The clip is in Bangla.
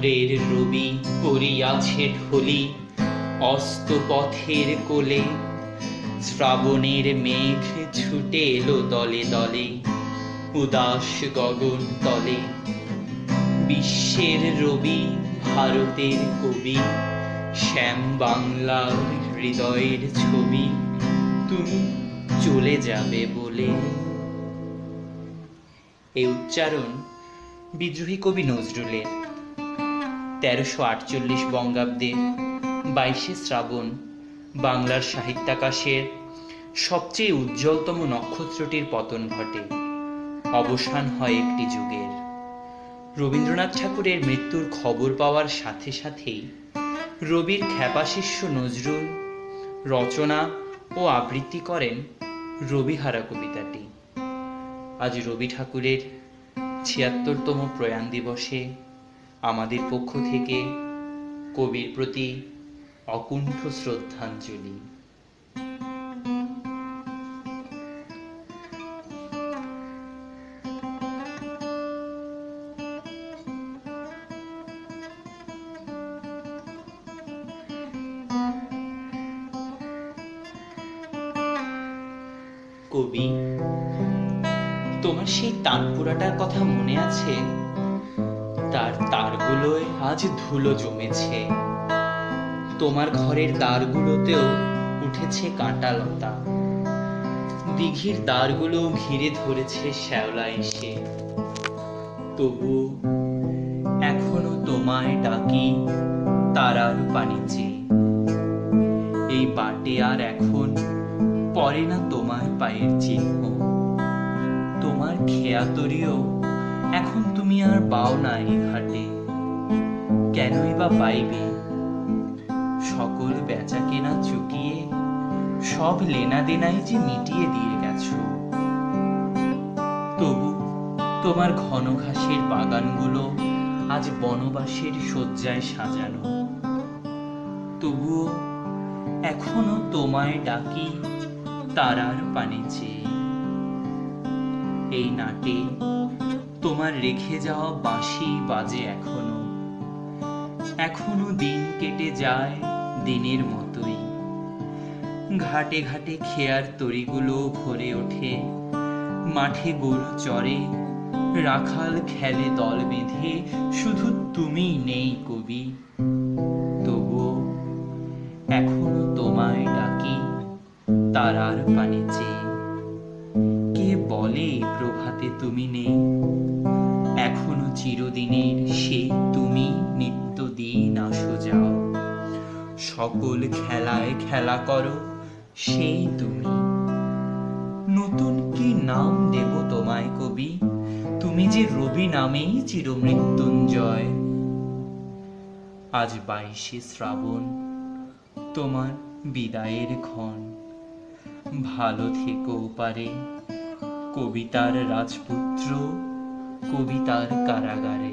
ভোরের রবি পড়িয়াছে ঢলি অস্ত পথের কোলে, শ্রাবণের মেঘ ছুটে এলো দলে দলে উদাস গগন তলে। বিশ্বের রবি ভারতের কবি, শ্যাম বাংলার হৃদয়ের ছবি, তুমি চলে যাবে বলে। এই উচ্চারণ বিদ্রোহী কবি নজরুলের 1348 বঙ্গাব্দে 22শে শ্রাবণ বাংলার সাহিত্যাকাশের সবচেয়ে উজ্জ্বলতম নক্ষত্রটির পতন ঘটে, অবসান হয় একটি যুগের। রবীন্দ্রনাথ ঠাকুরের মৃত্যুর খবর পাওয়ার সাথে সাথেই রবির খ্যাপা শিষ্য নজরুল রচনা ও আবৃত্তি করেন রবিহারা কবিতাটি। আজ রবি ঠাকুরের ৭৬তম প্রয়াণ দিবসে আমাদের পক্ষ থেকে কবির প্রতি অকুণ্ঠ শ্রদ্ধাঞ্জলি। কবি, তোমার সেই তানপুরাটার কথা মনে আছে? তার তারগুলোয় আজ ধুলো জমেছে, তোমার ঘরের দ্বারগুলোতেও উঠেছে কাঁটা লতা, দিঘির দ্বারগুলো ঘিরে ধরেছে শ্যাওলা এসে। তবু এখনো তোমায় ডাকি তারার পানি চেয়ে, এই বাটে আর এখন পড়ে না তোমার পায়ের চিহ্ন, তোমার খেয়াতরিও এখন তুমি আর বাও না এই ঘাটে। কেনই বা পাইবে? সকল বেচা কেনা চুকিয়ে সব লেনা দেনাই যে মিটিয়ে দিয়ে গেছো। তবু তোমার ঘন ঘাসের বাগানগুলো আজ বনবাসের শয্যায় সাজানো, তবুও এখনো তোমায় ডাকি তারার পানে চেয়ে। এই নাটে তোমার রেখে যাওয়া বাঁশি বাজে এখনো, এখনো দিন কেটে যায় দিনের মতোই। ঘাটে ঘাটে খেয়ার তরিগুলো ভরে ওঠে, মাঠে গরু চড়ে, রাখাল খেলে দল বেঁধে, শুধু তুমি নেই কবি। তবুও এখনো তোমায় ডাকি তারার পানে চেয়ে। কে বলে প্রভাতে তুমি নেই? এখনো চিরদিনের সেই তুমি নিত্যদিন আসো যাও, সকল খেলায় খেলা করো সেই তুমি। নতুন কি নাম দেব তোমায় কবি? তুমি যে রবি নামেই চিরমৃত্যুঞ্জয়। আজ 22শে শ্রাবণ, তোমার বিদায়ের ক্ষণ। ভালো থেকো পারে কবিতার রাজপুত্র, কবিতার কারাগারে।